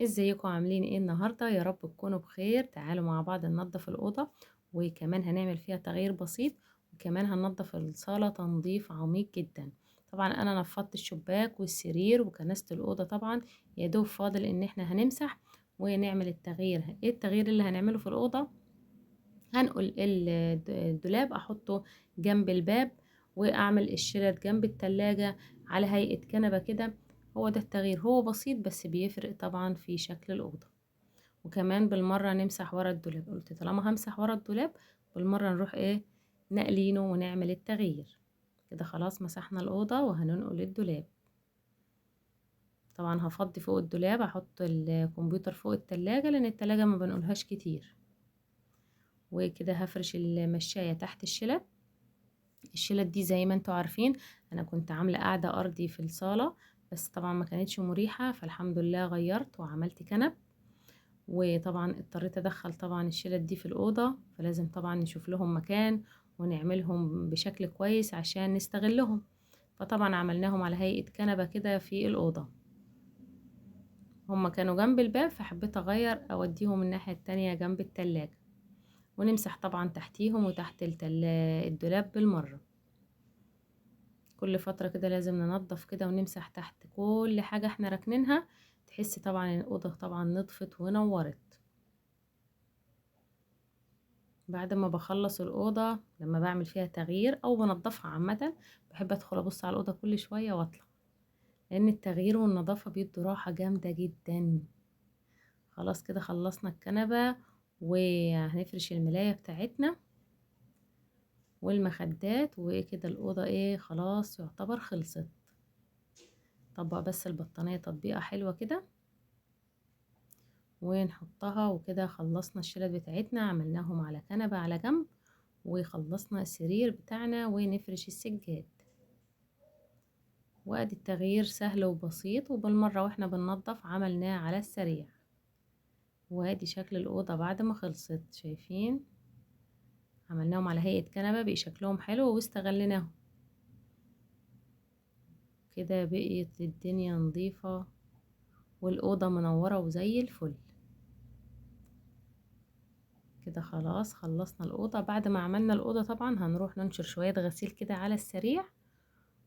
ازيكم عاملين ايه النهارده؟ يا رب تكونوا بخير. تعالوا مع بعض ننظف الأوضة، وكمان هنعمل فيها تغيير بسيط، وكمان هننظف الصالة تنظيف عميق جدا. طبعا انا نفضت الشباك والسرير وكنست الأوضة طبعا. يا دوب فاضل ان احنا هنمسح ونعمل التغيير. ايه التغيير اللي هنعمله في الأوضة؟ هنقل الدولاب احطه جنب الباب، واعمل الشلت جنب التلاجة على هيئة كنبة كده. هو ده التغيير، هو بسيط بس بيفرق طبعا في شكل الأوضة. وكمان بالمرة نمسح ورا الدولاب، قلت طالما همسح ورا الدولاب بالمرة نروح ايه نقلينه ونعمل التغيير. كده خلاص مسحنا الأوضة وهننقل الدولاب. طبعا هفضي فوق الدولاب، احط الكمبيوتر فوق التلاجة لان التلاجة ما بنقولهاش كتير. وكده هفرش المشاية تحت الشلت. الشلت دي زي ما انتوا عارفين انا كنت عاملة قاعدة ارضي في الصالة، بس طبعا ما كانتش مريحة، فالحمد لله غيرت وعملت كنب. وطبعا اضطريت ادخل طبعا الشلت دي في الأوضة، فلازم طبعا نشوف لهم مكان ونعملهم بشكل كويس عشان نستغلهم. فطبعا عملناهم على هيئة كنبة كده في الأوضة. هما كانوا جنب الباب فحبيت اغير اوديهم الناحية التانية جنب التلاجة. ونمسح طبعا تحتيهم وتحت الدولاب بالمرة. كل فترة كده لازم ننضف كده ونمسح تحت كل حاجة احنا راكنينها. تحسي طبعا ان الأوضة طبعا نضفت ونورت. بعد ما بخلص الأوضة لما بعمل فيها تغيير أو بنضفها عامة، بحب أدخل أبص على الأوضة كل شوية وأطلع، لأن التغيير والنظافة بيدوا راحة جامدة جدا. خلاص كده خلصنا الكنبة، وهنفرش الملاية بتاعتنا والمخدات، وكده الأوضة ايه خلاص يعتبر خلصت. طبق بس البطانية تطبيقة حلوة كده ونحطها، وكده خلصنا الشلت بتاعتنا، عملناهم على كنبة على جنب، وخلصنا السرير بتاعنا ونفرش السجاد. وادي التغيير سهل وبسيط، وبالمرة واحنا بننظف عملناه على السريع. وادي شكل الأوضة بعد ما خلصت، شايفين عملناهم على هيئة كنبة بقي شكلهم حلو واستغلناهم. كده بقيت الدنيا نظيفة والأوضة منورة وزي الفل. كده خلاص خلصنا الأوضة. بعد ما عملنا الأوضة طبعا هنروح ننشر شوية غسيل كده على السريع،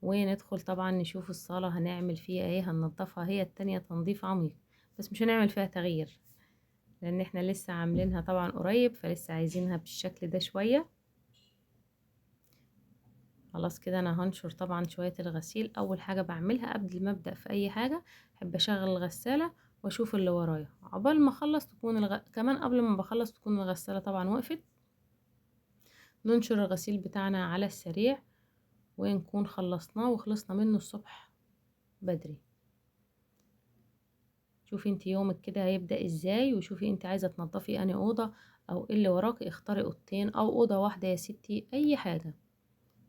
وندخل طبعا نشوف الصالة هنعمل فيها ايه. هننضفها هي التانية تنظيف عميق، بس مش هنعمل فيها تغيير لان احنا لسه عاملينها طبعا قريب، فلسه عايزينها بالشكل ده شوية. خلاص كده انا هنشر طبعا شوية الغسيل. اول حاجة بعملها قبل ما ابدأ في اي حاجة، احب اشغل الغسالة واشوف اللي ورايا عقبال ما اخلص تكون كمان قبل ما بخلص تكون الغسالة طبعا وقفت. ننشر الغسيل بتاعنا على السريع ونكون خلصناه وخلصنا منه الصبح بدري. شوفي انت يومك كده هيبدأ ازاي، وشوفي انت عايزة تنضفي انهي اوضة او ايه اللي وراكي. اختاري اوضتين او اوضة واحدة يا ستي، اي حاجة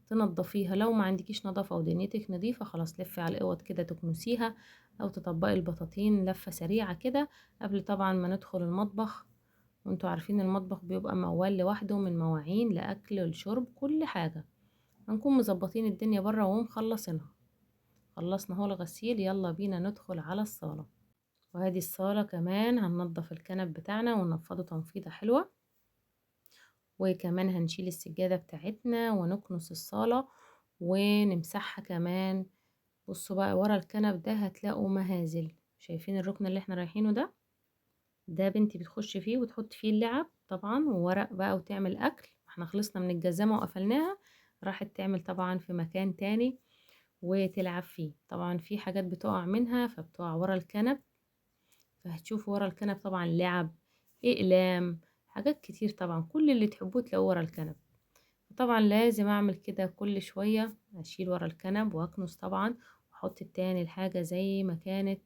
تنضفيها. لو ما عندكيش نظافة ودنيتك نظيفة خلاص لفي على الاوض كده تكنسيها، او تطبقي البطاطين لفة سريعة كده قبل طبعا ما ندخل المطبخ. وانتوا عارفين المطبخ بيبقى موال لوحده، من مواعين لاكل للشرب كل حاجة. هنكون مظبطين الدنيا بره ومخلصينها. خلصنا هو الغسيل، يلا بينا ندخل على الصالة. وهذه الصالة كمان هننضف الكنب بتاعنا وننفضه تنفيضة حلوة. وكمان هنشيل السجادة بتاعتنا ونكنس الصالة ونمسحها كمان. بصوا بقى ورا الكنب ده هتلاقوا مهازل، شايفين الركن اللي احنا رايحينه ده؟ ده بنتي بتخش فيه وتحط فيه اللعب طبعا وورق بقى وتعمل اكل. احنا خلصنا من الجزامة وقفلناها، راحت تعمل طبعا في مكان تاني وتلعب فيه. طبعا في حاجات بتقع منها فبتقع ورا الكنب، فهتشوفوا ورا الكنب طبعا لعب، اقلام، حاجات كتير طبعا كل اللي تحبوه تلاقوه ورا الكنب. طبعا لازم اعمل كده كل شوية، اشيل ورا الكنب واكنس طبعا واحط التاني الحاجة زي ما كانت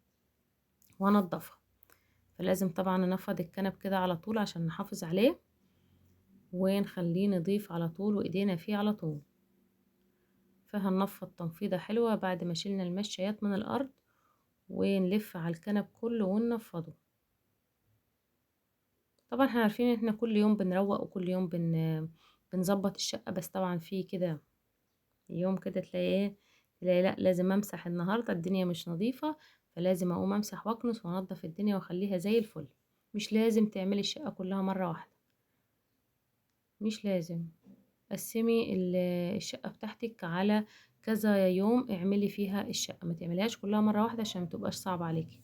وانضفها. فلازم طبعا ننفض الكنب كده على طول عشان نحافظ عليه ونخليه نضيف على طول وايدينا فيه على طول. فهننفض تنفيضة حلوة بعد ما شلنا المشايات من الارض، ونلف على الكنب كله وننفضه. طبعا احنا عارفين ان احنا كل يوم بنروق وكل يوم بنظبط الشقة، بس طبعا في كده يوم كده تلاقي ايه، تلاقي لا لازم امسح النهاردة الدنيا مش نظيفة، فلازم اقوم امسح واكنس وانضف الدنيا واخليها زي الفل. مش لازم تعملي الشقة كلها مرة واحدة، مش لازم. قسمي الشقة بتاعتك على كذا يوم اعملي فيها الشقة، ما تعمليهاش كلها مرة واحدة عشان متبقاش صعب عليكي.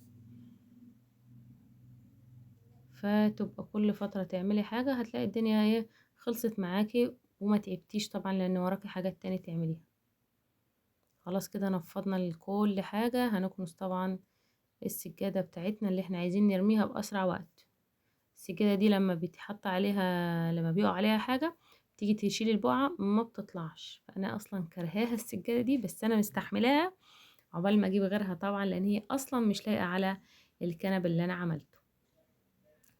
فتبقى كل فترة تعملي حاجة هتلاقي الدنيا ايه خلصت معاكي، وما تعبتيش طبعا لان وراكي حاجات تاني تعمليها. خلاص كده نفضنا لكل حاجة. هنكنس طبعا السجادة بتاعتنا اللي احنا عايزين نرميها بأسرع وقت. السجادة دي لما بيتحط عليها، لما بيقع عليها حاجة تيجي تشيل البقعة ما بتطلعش. فأنا أصلا كرهاها السجادة دي، بس أنا مستحملاها عقبال ما أجيب غيرها طبعا، لأن هي أصلا مش لايقة على الكنب اللي أنا عملته،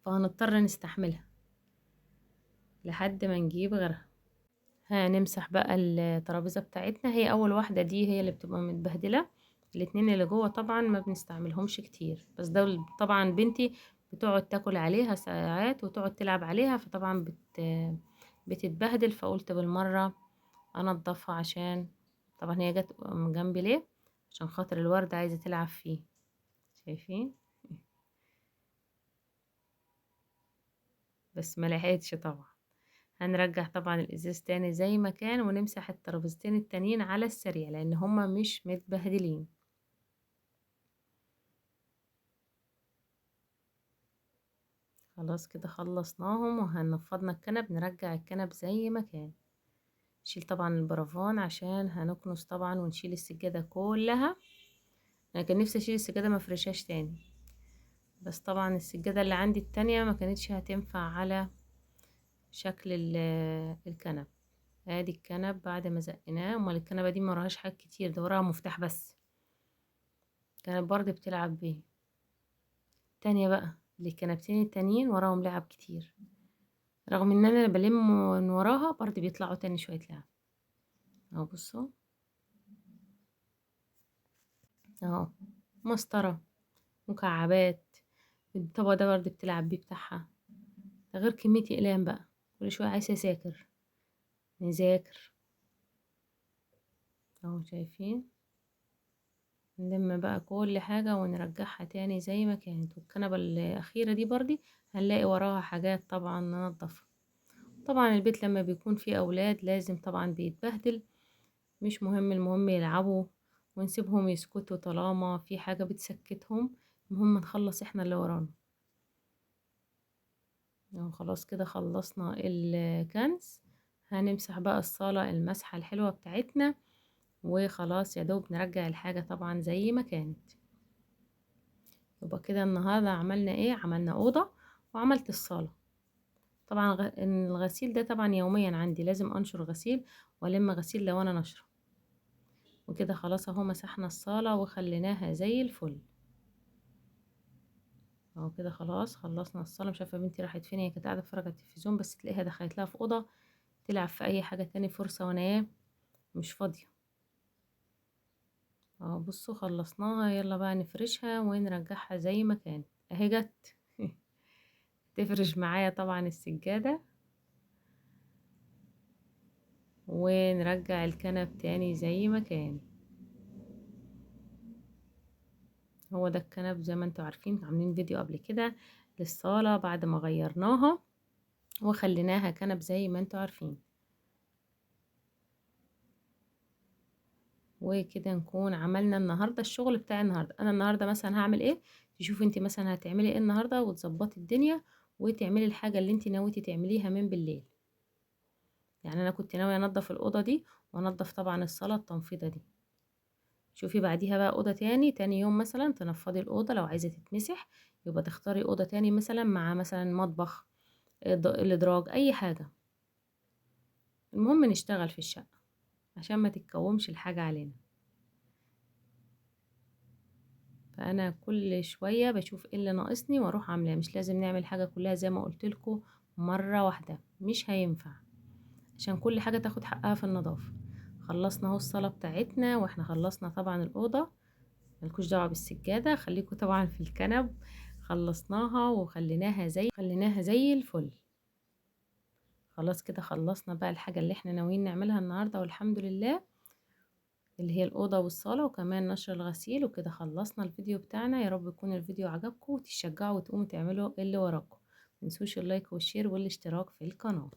فهنضطر نستحملها لحد ما نجيب غيرها. هنمسح بقى الترابيزة بتاعتنا. هي أول واحدة دي هي اللي بتبقى متبهدلة، الاتنين اللي جوه طبعا ما بنستعملهمش كتير، بس ده طبعا بنتي بتقعد تاكل عليها ساعات وتقعد تلعب عليها، فطبعا بتتبهدل. فقلت بالمرة انضفها، عشان طبعا هي جت من جنبي ليه؟ عشان خاطر الوردة عايزة تلعب فيه. شايفين؟ بس ما لحقتش طبعا. هنرجع طبعا الازاز تاني زي ما كان، ونمسح الترابيزتين التانيين على السريع لان هما مش متبهدلين. خلاص كده خلصناهم، وهنفضنا الكنب. نرجع الكنب زي ما كان، نشيل طبعا البرفان عشان هنكنس طبعا، ونشيل السجادة كلها. انا كان نفسي اشيل السجادة ما فرشهاش تاني، بس طبعا السجادة اللي عندي التانية ما كانتش هتنفع على شكل الكنب. ادي الكنب بعد ما زقناه. امال الكنبة دي ما وراهاش حاجات كتير، ده وراها مفتاح بس، كانت برضه بتلعب بيه. التانية بقى الكنبتين التانيين وراهم لعب كتير، رغم ان انا بلم من وراها برضه بيطلعوا تاني شوية لعب. اهو بصوا، اهو مسطرة، مكعبات. الطبق ده برضه بتلعب بيه بتاعها. ده غير كمية اقلام بقى، كل شوية عايزة نذاكر. اهو شايفين؟ نلم بقى كل حاجة ونرجعها تاني زي ما كانت. والكنبة الأخيرة دي برضه هنلاقي وراها حاجات طبعا ننضفها. طبعا البيت لما بيكون فيه أولاد لازم طبعا بيتبهدل، مش مهم، المهم يلعبوا ونسيبهم يسكتوا طالما في حاجة بتسكتهم. المهم نخلص احنا اللي ورانا. يعني خلاص كده خلصنا الكنس. هنمسح بقى الصالة المسحة الحلوة بتاعتنا، وخلاص يا دوب نرجع الحاجة طبعا زي ما كانت. يبقى كده النهاردة عملنا ايه؟ عملنا أوضة وعملت الصالة. طبعا الغسيل ده طبعا يوميا عندي لازم انشر غسيل والم غسيل لو انا نشره. وكده خلاص اهو مسحنا الصالة وخليناها زي الفل. اهو كده خلاص خلصنا الصالة. مش عارفة بنتي راحت فين، هي كانت قاعدة تتفرج على التلفزيون، بس تلاقيها دخلت لها في أوضة تلعب في اي حاجة تاني. فرصة وانا ايه مش فاضية. اهو بصوا خلصناها. يلا بقى نفرشها ونرجعها زي ما كانت. اهي جت تفرش معايا طبعا السجادة، ونرجع الكنب تاني زي ما كان. هو ده الكنب زي ما انتوا عارفين، عاملين فيديو قبل كده للصالة بعد ما غيرناها وخليناها كنب زي ما انتوا عارفين. وكده نكون عملنا النهاردة الشغل بتاع النهاردة. انا النهاردة مثلا هعمل ايه، تشوفي انت مثلا هتعملي ايه النهاردة وتظبطي الدنيا وتعملي الحاجة اللي انت ناويتي تعمليها من بالليل. يعني انا كنت ناوية انضف الأوضة دي وانضف طبعا الصالة التنفيضة دي. شوفي بعديها بقى أوضة تاني يوم مثلا تنفضي الأوضة لو عايزة تتمسح، يبقى تختاري أوضة تاني مثلا مع مثلا مطبخ، الإدراج، أي حاجة. المهم نشتغل في الشقة عشان ما تتكومش الحاجة علينا. فأنا كل شوية بشوف ايه اللي ناقصني واروح عاملاه. مش لازم نعمل حاجة كلها زي ما قلت لكم مرة واحدة، مش هينفع، عشان كل حاجة تاخد حقها في النظافة. خلصنا اهو الصالة بتاعتنا، واحنا خلصنا طبعا الأوضة. ملكوش دعوة بالسجادة، خليكوا طبعا في الكنب. خلصناها خليناها زي الفل. خلاص كده خلصنا بقى الحاجة اللي احنا ناويين نعملها النهاردة والحمد لله. اللي هي الأوضة والصالة وكمان نشر الغسيل. وكده خلصنا الفيديو بتاعنا. يا رب يكون الفيديو عجبكم وتشجعوا وتقوموا تعملوا اللي وراكم. متنسوش اللايك والشير والاشتراك في القناة.